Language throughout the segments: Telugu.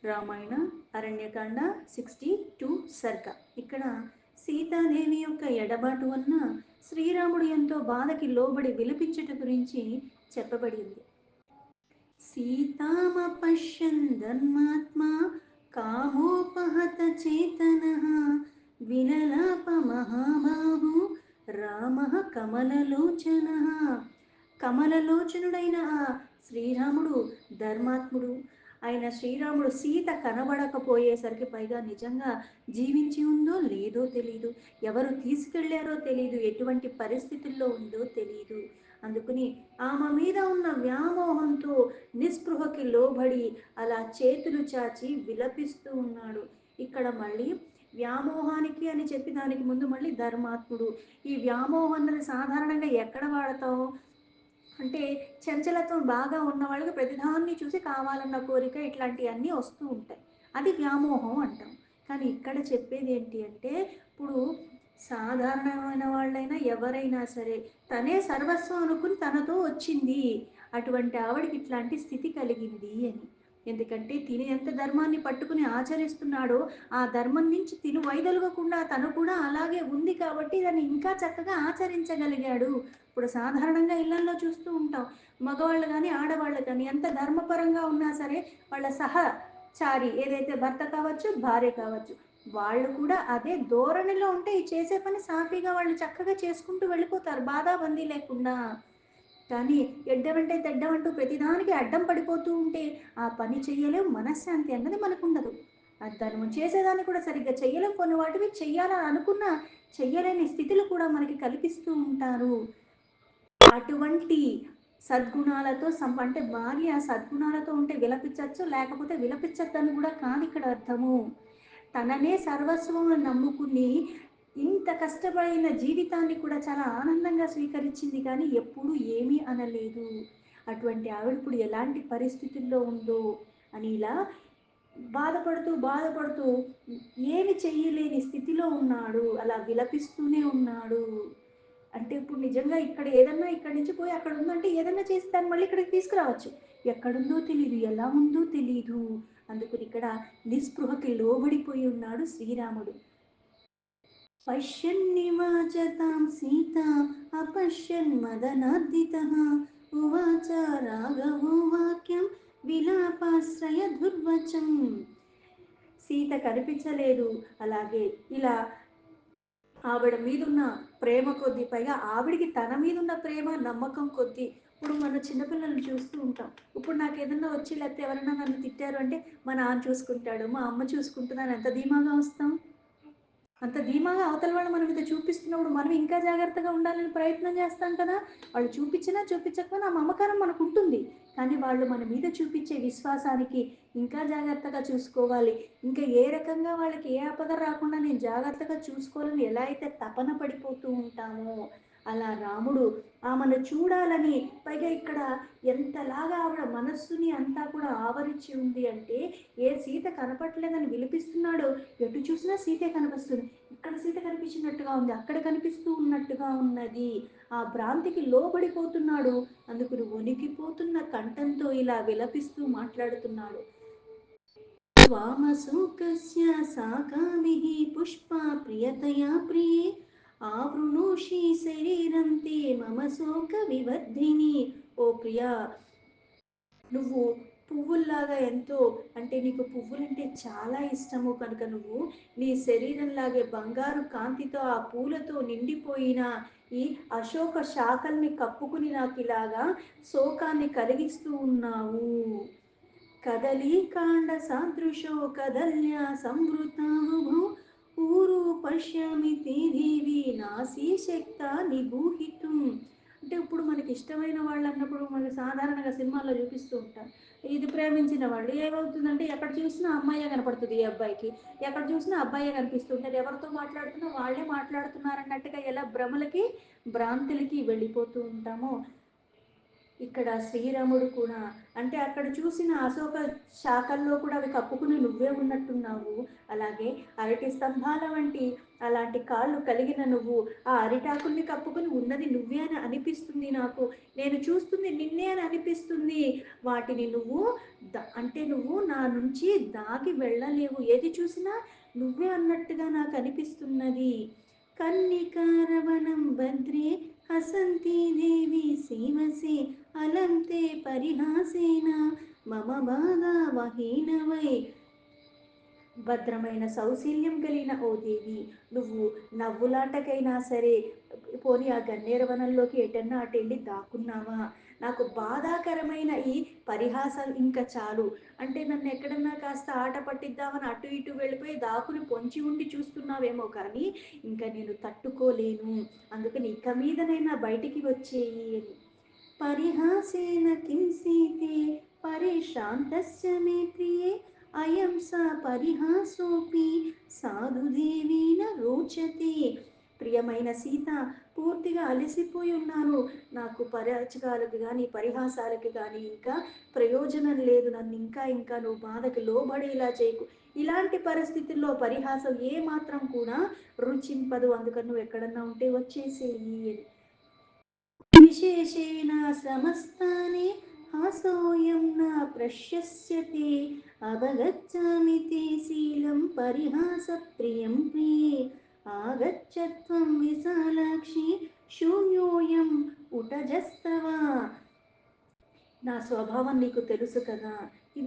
రామాయణ అరణ్యకాండ 62 సర్గ. ఇక్కడ సీతాదేవి యొక్క ఎడబాటు వలన శ్రీరాముడు ఎంతో బాధకి లోబడి విలపించుట గురించి చెప్పబడింది. సీతామపశ్యన్ ధర్మాత్మా కామోపహత చేతన విలలాప మహాబాహు రామ కమలలోచన. కమలలోచనుడైన ఆ శ్రీరాముడు ధర్మాత్ముడు. ఆయన శ్రీరాముడు సీత కనబడకపోయేసరికి, పైగా నిజంగా జీవించి ఉందో లేదో తెలీదు, ఎవరు తీసుకెళ్లారో తెలీదు, ఎటువంటి పరిస్థితుల్లో ఉందో తెలీదు. అందుకని ఆమె మీద ఉన్న వ్యామోహంతో నిస్పృహకి లోబడి అలా చేతులు చాచి విలపిస్తూ ఉన్నాడు. ఇక్కడ మళ్ళీ వ్యామోహానికి అని చెప్పి దానికి ముందు మళ్ళీ ధర్మాత్ముడు. ఈ వ్యామోహం సాధారణంగా ఎక్కడ వాడతాం అంటే, చంచలత్వం బాగా ఉన్న వాళ్ళకి ప్రతిదాన్ని చూసి కావాలన్న కోరిక ఇట్లాంటివన్నీ వస్తూ ఉంటాయి. అది వ్యామోహం అంటాం. కానీ ఇక్కడ చెప్పేది ఏంటి అంటే, ఇప్పుడు సాధారణమైన వాళ్ళైనా ఎవరైనా సరే తనే సర్వస్వం అనుకుని తనతో వచ్చింది, అటువంటి ఆవిడికి ఇట్లాంటి స్థితి కలిగింది అని. ఎందుకంటే తిని ఎంత ధర్మాన్ని పట్టుకుని ఆచరిస్తున్నాడో ఆ ధర్మం నుంచి తిను వైదొలగకుండా తను కూడా అలాగే ఉంది కాబట్టి దాన్ని ఇంకా చక్కగా ఆచరించగలిగాడు. ఇప్పుడు సాధారణంగా ఇళ్లల్లో చూస్తూ ఉంటాం, మగవాళ్ళు కానీ ఆడవాళ్ళు కానీ ఎంత ధర్మపరంగా ఉన్నా సరే వాళ్ళ సహచారి ఏదైతే భర్త కావచ్చు భార్య కావచ్చు, వాళ్ళు కూడా అదే ధోరణిలో ఉంటే ఈ చేసే పని సాఫీగా వాళ్ళు చక్కగా చేసుకుంటూ వెళ్ళిపోతారు బాధాబందీ లేకుండా. కానీ ఎడ్డమంటే తెడ్డమంటూ ప్రతిదానికి అడ్డం పడిపోతూ ఉంటే ఆ పని చెయ్యలేం, మనశ్శాంతి అన్నది మనకు ఉండదు. దాన్ని చేసేదాన్ని కూడా సరిగ్గా చెయ్యలేం, కొన్ని వాటివి చెయ్యాలని అనుకున్నా చెయ్యలేని స్థితిలో కూడా మనకి కల్పిస్తూ ఉంటారు. అటువంటి సద్గుణాలతో అంటే భార్య సద్గుణాలతో ఉంటే విలపించవచ్చు, లేకపోతే విలపించద్దని కూడా కాదు ఇక్కడ అర్థము. తననే సర్వస్వం నమ్ముకుని ఇంత కష్టపడిన జీవితాన్ని కూడా చాలా ఆనందంగా స్వీకరించింది, కానీ ఎప్పుడూ ఏమీ అనలేదు. అటువంటి ఆవిడ ఇప్పుడు ఎలాంటి పరిస్థితుల్లో ఉందో అని ఇలా బాధపడుతూ బాధపడుతూ ఏమి చెయ్యలేని స్థితిలో ఉన్నాడు, అలా విలపిస్తూనే ఉన్నాడు. అంటే ఇప్పుడు నిజంగా ఇక్కడ ఏదన్నా ఇక్కడి నుంచి పోయి అక్కడ ఉందంటే ఏదన్నా చేసి దాన్ని మళ్ళీ ఇక్కడికి తీసుకురావచ్చు. ఎక్కడుందో తెలియదు, ఎలా ఉందో తెలీదు. అందుకని ఇక్కడ నిస్పృహకి లోబడిపోయి ఉన్నాడు శ్రీరాముడు. పశ్యన్నివాచతాం సీతా అపశ్యన్ మదనార్దితః ఉవాచ రాఘవో వాక్యం విలాపాశ్రయ దుర్వచం. సీత కనిపించలేదు, అలాగే ఇలా ఆవిడ మీదున్న ప్రేమ కొద్దీ, పైగా ఆవిడికి తన మీదున్న ప్రేమ నమ్మకం కొద్దీ, ఇప్పుడు మన చిన్నపిల్లల్ని చూస్తూ ఉంటాం. ఇప్పుడు నాకు ఏదన్నా వచ్చి లేకపోతే ఎవరైనా నన్ను తిట్టారు అంటే మా నాన్న చూసుకుంటాడు, మా అమ్మ చూసుకుంటున్నాను ఎంత ధీమాగా వస్తాం. అంత ధీమాగా అవతల వాళ్ళు మన మీద చూపిస్తున్నప్పుడు మనం ఇంకా జాగ్రత్తగా ఉండాలని ప్రయత్నం చేస్తాం కదా. వాళ్ళు చూపించినా చూపించకపోయినా ఆ మమకారం మనకు ఉంటుంది, కానీ వాళ్ళు మన మీద చూపించే విశ్వాసానికి ఇంకా జాగ్రత్తగా చూసుకోవాలి, ఇంకా ఏ రకంగా వాళ్ళకి ఏ ఆపద రాకుండా నేను జాగ్రత్తగా చూసుకోవాలని ఎలా అయితే తపన పడిపోతూ ఉంటామో, అలా రాముడు ఆమెను చూడాలని, పైగా ఇక్కడ ఎంతలాగా ఆవిడ మనస్సుని అంతా కూడా ఆవరించి ఉంది అంటే, ఏ సీత కనపట్లేదని విలిపిస్తున్నాడో ఎటు చూసినా సీతే కనిపిస్తుంది. ఇక్కడ సీత కనిపించినట్టుగా ఉంది, అక్కడ కనిపిస్తూ ఉన్నట్టుగా ఉన్నది. ఆ భ్రాంతికి లోబడిపోతున్నాడు. అందుకు వణికిపోతున్న కంఠంతో ఇలా విలపిస్తూ మాట్లాడుతున్నాడు. వామశోకస్య సాకామిః పుష్పా ప్రియతయా ప్రియే ఆవృణోషి శరీరం తే మమ శోక వివర్ధిని. ఓ ప్రియా, నువ్వు పువ్వుల్లాగా ఎంతో, అంటే నీకు పువ్వులంటే చాలా ఇష్టము కనుక నువ్వు నీ శరీరంలాగే బంగారు కాంతితో ఆ పూలతో నిండిపోయిన ఈ అశోక శాఖల్ని కప్పుకుని నాకు ఇలాగా శోకాన్ని కలిగిస్తూ ఉన్నావు. కదలీకాండ సాదృశో కదల్యా సంవృతావుభౌ ఊరు పశ్యామి తే దేవి నాసీ శక్త నిగూహితుం. అంటే ఇప్పుడు మనకి ఇష్టమైన వాళ్ళు అన్నప్పుడు మనకి సాధారణంగా సినిమాల్లో చూపిస్తూ ఉంటారు. ఇది ప్రేమించిన వాళ్ళు ఏమవుతుందంటే ఎక్కడ చూసినా అమ్మాయే కనపడుతుంది ఈ అబ్బాయికి, ఎక్కడ చూసినా అబ్బాయే కనిపిస్తుంటారు, ఎవరితో మాట్లాడుతున్నా వాళ్ళే మాట్లాడుతున్నారు అన్నట్టుగా ఎలా భ్రమలకి భ్రాంతులకి వెళ్ళిపోతూ ఉంటామో, ఇక్కడ శ్రీరాముడు కూడా అంటే అక్కడ చూసిన అశోక శాఖల్లో కూడా అవి కప్పుకుని నువ్వే ఉన్నట్టున్నావు. అలాగే అరటి స్తంభాల వంటి అలాంటి కాళ్ళు కలిగిన నువ్వు ఆ అరిటాకుల్ని కప్పుకుని ఉన్నది నువ్వే అని అనిపిస్తుంది నాకు. నేను చూస్తుంది నిన్నే అని అనిపిస్తుంది. వాటిని నువ్వు అంటే నువ్వు నా నుంచి దాగి వెళ్ళలేవు. ఏది చూసినా నువ్వే అన్నట్టుగా నాకు అనిపిస్తున్నది. కన్నికారవనం భద్రే హసంతి దేవి సేవసే అలం తే పరిహాసేన మమ బాధా వహీనవై. భద్రమైన సౌశీల్యం కలిగిన ఓ దేవి, నువ్వు నవ్వులాటకైనా సరే పోనీ ఆ గన్నేరు వనంలోకి ఎటన్నా అటెళ్ళి దాక్కున్నావా? నాకు బాధాకరమైన ఈ పరిహాసాలు ఇంకా చాలు. అంటే నన్ను ఎక్కడన్నా కాస్త ఆట పట్టిద్దామని అటు ఇటు వెళ్ళిపోయి దాక్కుని పొంచి ఉండి చూస్తున్నావేమో కానీ ఇంకా నేను తట్టుకోలేను. అందుకని ఇక మీదనైనా బయటికి వచ్చేయి అని. పరిహాసేన కిం సీతే పరిశ్రాంతస్య మే ప్రియే అయం స పరిహాసోపి సాధుదేవి న రోచతే. ప్రియమైన సీత, పూర్తిగా అలసిపోయి ఉన్నాను. నాకు పరాచకాలకు కానీ పరిహాసాలకు కానీ ఇంకా ప్రయోజనం లేదు. నన్ను ఇంకా ఇంకా నువ్వు బాధకు లోబడేలా చేయకు. ఇలాంటి పరిస్థితుల్లో పరిహాసం ఏ మాత్రం కూడా రుచింపదు. అందుకని నువ్వు ఎక్కడన్నా ఉంటే వచ్చేసేయి అని. विशेषेण समस्ताने हासोऽयं न प्रशस्यते अवगच्छामि ते शीलं परिहासप्रियं प्रिये आगच्छ त्वं विशालाक्षि शून्योऽयम् उटजस्तव. నా స్వభావం నీకు తెలుసు కదా.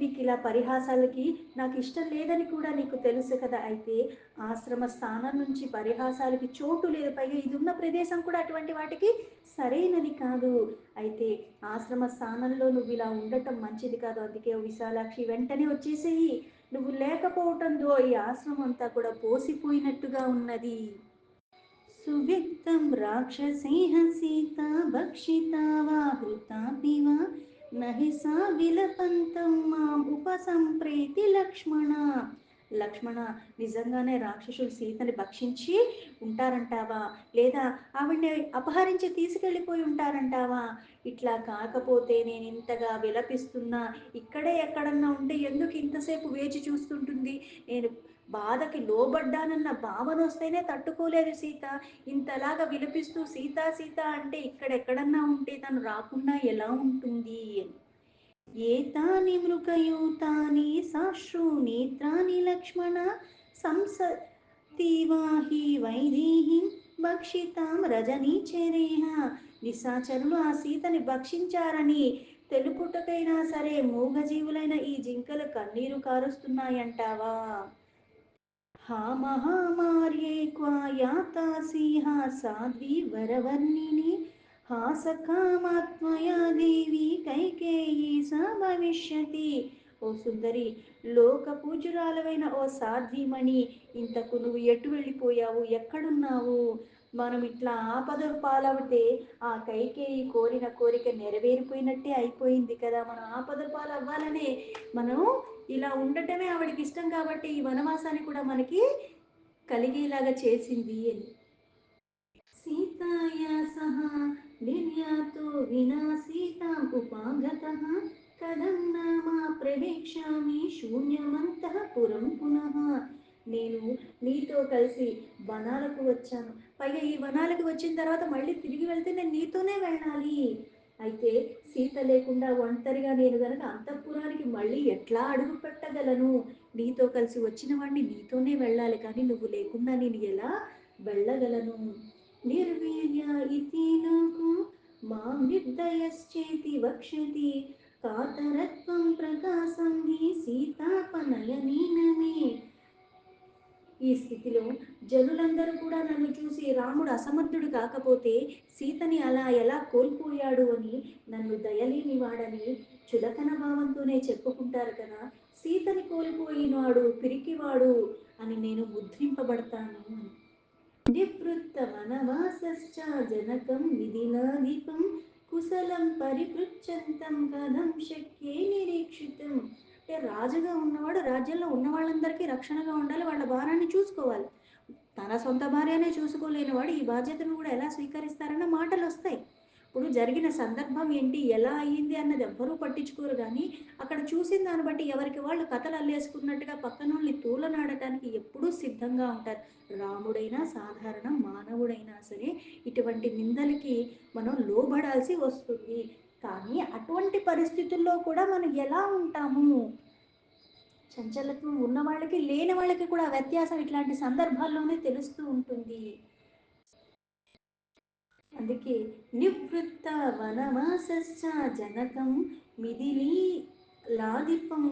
నీకు ఇలా పరిహాసాలకి నాకు ఇష్టం లేదని కూడా నీకు తెలుసు కదా. అయితే ఆశ్రమ స్థానం నుంచి పరిహాసాలకి చోటు లేదు. పైగా ఇది ఉన్న ప్రదేశం కూడా అటువంటి వాటికి సరైనది కాదు. అయితే ఆశ్రమ స్థానంలో నువ్వు ఇలా ఉండటం మంచిది కాదు. అందుకే విశాలాక్షి వెంటనే వచ్చేసేయి. నువ్వు లేకపోవటంతో ఈ ఆశ్రమం అంతా కూడా పోసిపోయినట్టుగా ఉన్నది. सुव्यक्तं राक्षसेह सीता भक्षिता वा हृतापि वा न हि सा विलपन्तं माम् उपसंप्रेति లక్ష్మణ. లక్ష్మణ, నిజంగానే రాక్షసులు సీతని భక్షించి ఉంటారంటావా? లేదా ఆవిడ్ని అపహరించి తీసుకెళ్ళిపోయి ఉంటారంటావా? ఇట్లా కాకపోతే నేను ఇంతగా విలపిస్తున్నా ఇక్కడే ఎక్కడన్నా ఉంటే ఎందుకు ఇంతసేపు వేచి చూస్తుంటుంది? నేను బాధకి లోబడ్డానన్న భావన వస్తేనే తట్టుకోలేదు సీత. ఇంతలాగా విలపిస్తూ సీత సీత అంటే ఇక్కడెక్కడన్నా ఉంటే తను రాకుండా ఎలా ఉంటుంది అని. ఏతాని మృగయూతాని సాశ్రునేత్రాని లక్ష్మణ సంసతివాహి వైదేహి భక్షితాం రజనీచరేహ. నిశాచరులు ఆ సీతని భక్షించారని తెలుపుటకైనా సరే మూగజీవులైన ఈ జింకలు కన్నీరు కారుస్తున్నాయంటావా? हा महामार्ये क्वा यातासि हा साध्वी वरवर्णिनि हा सकामात्मया देवी कैकेयी सा భవిష్యతి. ఓ సుందరి, లోక పూజురాలవైన ఓ సాధ్వీమణి, ఇంతకు నువ్వు ఎటు వెళ్ళిపోయావు? ఎక్కడున్నావు? మనం ఇట్లా ఆపదలు పాలవుతే ఆ కైకేయి కోరిన కోరిక నెరవేరిపోయినట్టే అయిపోయింది కదా. మనం ఆపదల పాలు అవ్వాలనే మనం ఇలా ఉండటమే ఆవిడకి ఇష్టం కాబట్టి ఈ వనవాసాన్ని కూడా మనకి కలిగేలాగా చేసింది అని. సీతాయా సహా నిర్యాతో వినా సీతాం ఉపాగతః కథం నామా ప్రవేక్ష్యామి శూన్యమంతః పురం పునః. నేను నీతో కలిసి వనాలకు వచ్చాను. పైగా ఈ వనాలకు వచ్చిన తర్వాత మళ్ళీ తిరిగి వెళ్తే నేను నీతోనే వెళ్ళాలి. అయితే సీత లేకుండా ఒంటరిగా నేను గనక అంతఃపురానికి మళ్ళీ ఎట్లా అడుగు పెట్టగలను? నీతో కలిసి వచ్చిన వాడిని నీతోనే వెళ్ళాలి కానీ నువ్వు లేకుండా నేను ఎలా వెళ్ళగలను? నిర్వీర్య ఇతి లోకో మాం నిర్దయశ్చేతి వక్షతి కాతరత్వం ప్రకాశం హి సీతాపనయనేన మే. ఈ స్థితిలో జనులందరూ కూడా నన్ను చూసి రాముడు అసమర్థుడు కాకపోతే సీతని అలా ఎలా కోల్పోయాడు అని నన్ను దయలేని వాడని చులకన భావంతోనే చెప్పుకుంటారు కదా. సీతని కోల్పోయినాడు పిరికివాడు అని నేను ముద్రింపబడతాను. నివృత్తవనవాసశ్చ జనకం విధినాధిపం కుశలం పరిపృచ్ఛంతం కథం శక్యే నిరీక్షితం. అంటే రాజుగా ఉన్నవాడు రాజ్యంలో ఉన్న వాళ్ళందరికీ రక్షణగా ఉండాలి, వాళ్ళ భారాన్ని చూసుకోవాలి. తన సొంత భార్యనే చూసుకోలేని వాడు ఈ బాధ్యతను కూడా ఎలా స్వీకరిస్తారన్న మాటలు వస్తాయి. ఇప్పుడు జరిగిన సందర్భం ఏంటి, ఎలా అయ్యింది అన్నది ఎవ్వరూ పట్టించుకోరు గానీ, అక్కడ చూసిన దాన్ని బట్టి ఎవరికి వాళ్ళు కథలు అల్లేసుకున్నట్టుగా పక్కనోళ్ళని తూలనాడటానికి ఎప్పుడూ సిద్ధంగా ఉంటారు. రాముడైనా, సాధారణ మానవుడైనా సరే, ఇటువంటి నిందలకి మనం లోబడాల్సి వస్తుంది. కానీ అటువంటి పరిస్థితుల్లో కూడా మనం ఎలా ఉంటాము? చంచలత్వం ఉన్న వాళ్ళకి, లేని వాళ్ళకి కూడా ఆ వ్యత్యాసం ఇట్లాంటి సందర్భాల్లోనే తెలుస్తూ ఉంటుంది. అందుకే నివృత్త వనవాసశ్చ జనకం మిథిలీ లాదిపం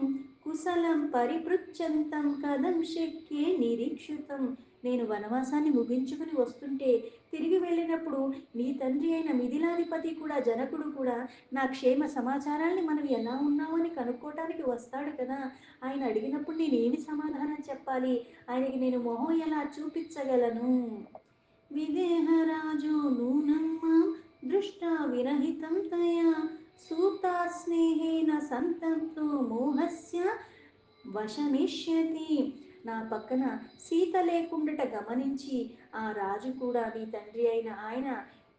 కుశలం పరిపృచ్ఛంతం కథం శక్యే నిరీక్షితం. నేను వనవాసాన్ని ముగించుకుని వస్తుంటే తిరిగి వెళ్ళినప్పుడు నీ తండ్రి అయిన మిథిలాధిపతి కూడా, జనకుడు కూడా నా క్షేమ సమాచారాల్ని మనం ఎలా ఉన్నామని కనుక్కోవటానికి వస్తాడు కదా. ఆయన అడిగినప్పుడు నేనేమి సమాధానం చెప్పాలి? ఆయనకి నేను మొహం ఎలా చూపించగలను? విదేహరాజో నూనం మాం దృష్ట్వా విరహితం తయా సూతా స్నేహేన సంతప్తో మోహస్య వశమిష్యతి. నా పక్కన సీత లేకుండట గమనించి ఆ రాజు కూడా, నీ తండ్రి అయిన ఆయన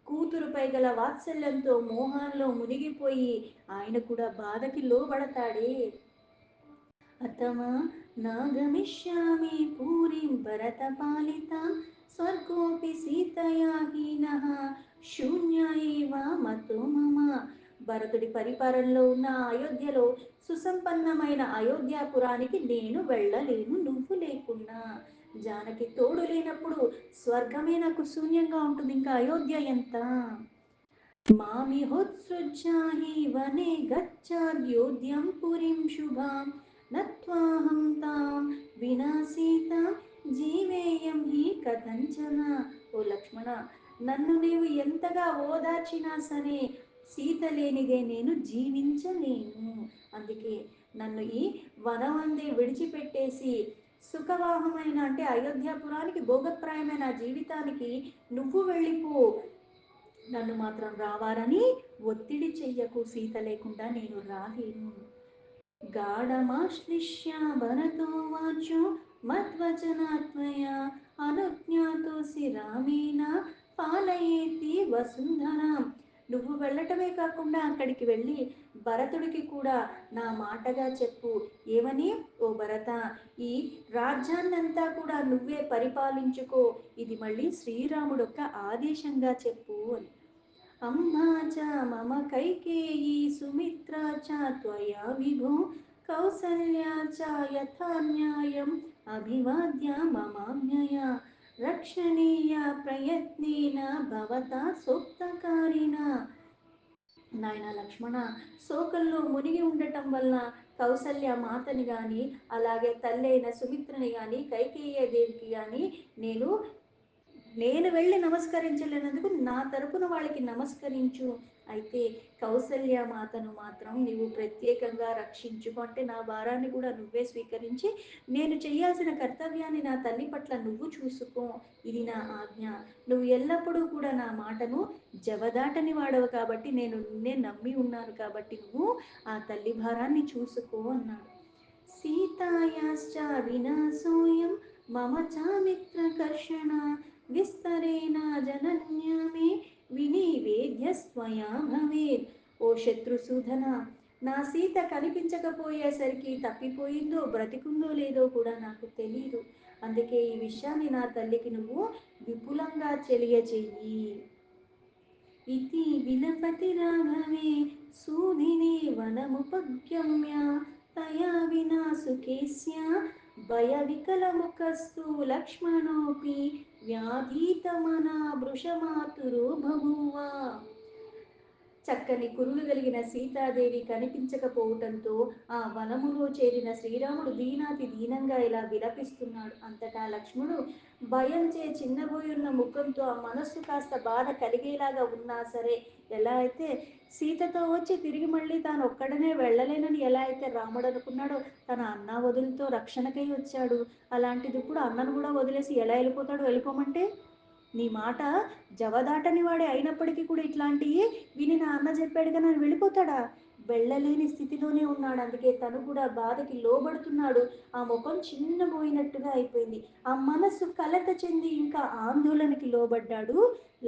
కూతురుపై గల వాత్సల్యంతో మోహంలో మునిగిపోయి ఆయన కూడా బాధకి లోబడతాడే. అథవా నాగమిష్యామి పూరీం భరతపాలితాం స్వర్గోపి సీతయా హీనః శూన్య ఏవ మతో మమ. భరతుడి పరిపాలనలో ఉన్న అయోధ్యలో సుసంపన్నమైన అయోధ్యాపురానికి నేను వెళ్ళలేను నువ్వు లేకున్నా. జానకి తోడు లేనప్పుడు స్వర్గమే నాకు శూన్యంగా ఉంటుంది, ఇంకా అయోధ్య ఎంత? మామిహోత్సృజ్యాहि వనే గచ్చాద్యోద్యం పురీం శుభాం నత్వాహం తాం వినా సీతాం జీవేయం హి కథంచన. ఓ లక్ష్మణ, నన్ను నీవు ఎంతగా ఓదార్చినా సరే సీత లేనిదే నేను జీవించలేను. అందుకే నన్ను ఈ వనవందే విడిచిపెట్టేసి సుఖవాహమైన అంటే అయోధ్యాపురానికి భోగప్రాయమైన జీవితానికి నువ్వు వెళ్ళిపో, నన్ను మాత్రం రావాలని ఒత్తిడి చెయ్యకు, సీత లేకుండా నేను రాలేను. గాఢమాశ్లిష్య భరతో వాచో మద్వచనాత్మయ అనుజ్ఞాతోసి రామేణ పాలయేతి వసుంధరాం. నువ్వు వెళ్ళటమే కాకుండా అక్కడికి వెళ్ళి భరతుడికి కూడా నా మాటగా చెప్పు. ఏమని? ఓ భరత, ఈ రాజ్యాన్నంతా కూడా నువ్వే పరిపాలించుకో, ఇది మళ్ళీ శ్రీరాముడొక్క ఆదేశంగా చెప్పు అని. अम्मा च मम कैकेयी सुमित्रा च त्वया विभो कौसल्या च यथा न्यायम् अभिवाद्य ममाज्ञया रक्षणीया प्रयत्नेन भवता सूक्तकारिणा. నాయన లక్ష్మణ, శోకంలో మునిగి ఉండటం వలన కౌసల్య మాతని కానీ, అలాగే తల్లి అయిన సుమిత్రని కానీ, కైకేయ దేవికి కానీ నేను వెళ్ళి నమస్కరించలేనందుకు నా తరపున వాళ్ళకి నమస్కరించు. అయితే కౌసల్య మాతను మాత్రం నీవు ప్రత్యేకంగా రక్షించుకో, అంటే నా భారాన్ని కూడా నువ్వే స్వీకరించి నేను చేయాల్సిన కర్తవ్యాన్ని నా తల్లి పట్ల నువ్వు చూసుకో, ఇది నా ఆజ్ఞ. నువ్వు ఎల్లప్పుడూ కూడా నా మాటను జవదాటని వాడవు కాబట్టి, నేను నిన్నే నమ్మి ఉన్నాను కాబట్టి నువ్వు ఆ తల్లి భారాన్ని చూసుకో అన్నాడు. సీతాయాశ్చ వినాశోయం మమ చామిత్రకర్షణ విస్తరేణ జనన్య మే వినివేద్య స్వయా భవేత్. ఓ శత్రుసూదన, నా సీత కనిపించకపోయేసరికి తప్పిపోయిందో బ్రతికుందో లేదో కూడా నాకు తెలీదు. అందుకే ఈ విషయాన్ని నా తల్లికి నువ్వు విపులంగా తెలియజేయి. इति विलपति राघवे सूदिने वनमुपगम्य तया विना सुखेस्या भयविकलमुखस्तु लक्ष्मणोऽपि व्याधीतमना वृषमातुरो बभूव. చక్కని కురులు కలిగిన సీతాదేవి కనిపించకపోవటంతో ఆ వనములో చేరిన శ్రీరాముడు దీనాతి దీనంగా ఇలా విలపిస్తున్నాడు. అంతటా లక్ష్మణుడు భయంచే చిన్నబోయున్న ముఖంతో, ఆ మనస్సు కాస్త బాధ కలిగేలాగా ఉన్నా సరే, ఎలా అయితే సీతతో వచ్చి తిరిగి మళ్ళీ తాను ఒక్కడనే వెళ్ళలేనని ఎలా అయితే రాముడు అనుకున్నాడో, తన అన్నా వదులతో రక్షణకై వచ్చాడు, అలాంటిది ఇప్పుడు అన్నను కూడా వదిలేసి ఎలా వెళ్ళిపోతాడు? వెళ్ళిపోమంటే నీ మాట జవదాటని వాడే అయినప్పటికీ కూడా ఇట్లాంటివి విని నా అన్న చెప్పాడు కదా అని వెళ్ళిపోతాడా? వెళ్ళలేని స్థితిలోనే ఉన్నాడు. అందుకే తను కూడా బాధకి లోబడుతున్నాడు. ఆ ముఖం చిన్నబోయినట్టుగా అయిపోయింది. ఆ మనస్సు కలత చెంది ఇంకా ఆందోళనకి లోబడ్డాడు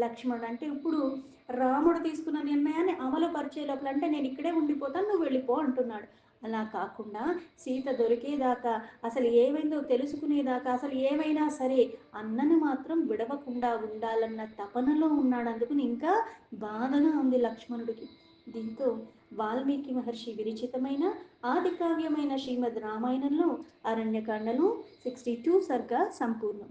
లక్ష్మణ్. అంటే ఇప్పుడు రాముడు తీసుకున్న నిర్ణయాన్ని అమలు పరిచే లోపల అంటే నేను ఇక్కడే ఉండిపోతాను నువ్వు వెళ్ళిపో అంటున్నాడు. అలా కాకుండా సీత దొరికేదాకా, అసలు ఏమైందో తెలుసుకునేదాకా, అసలు ఏమైనా సరే అన్నను మాత్రం విడవకుండా ఉండాలన్న తపనలో ఉన్నాడు. అందుకని ఇంకా బాధగా ఉంది లక్ష్మణుడికి. దీంతో వాల్మీకి మహర్షి విరచితమైన ఆది కావ్యమైన శ్రీమద్ రామాయణంలో అరణ్యకాండలో 62 సర్గా సంపూర్ణం.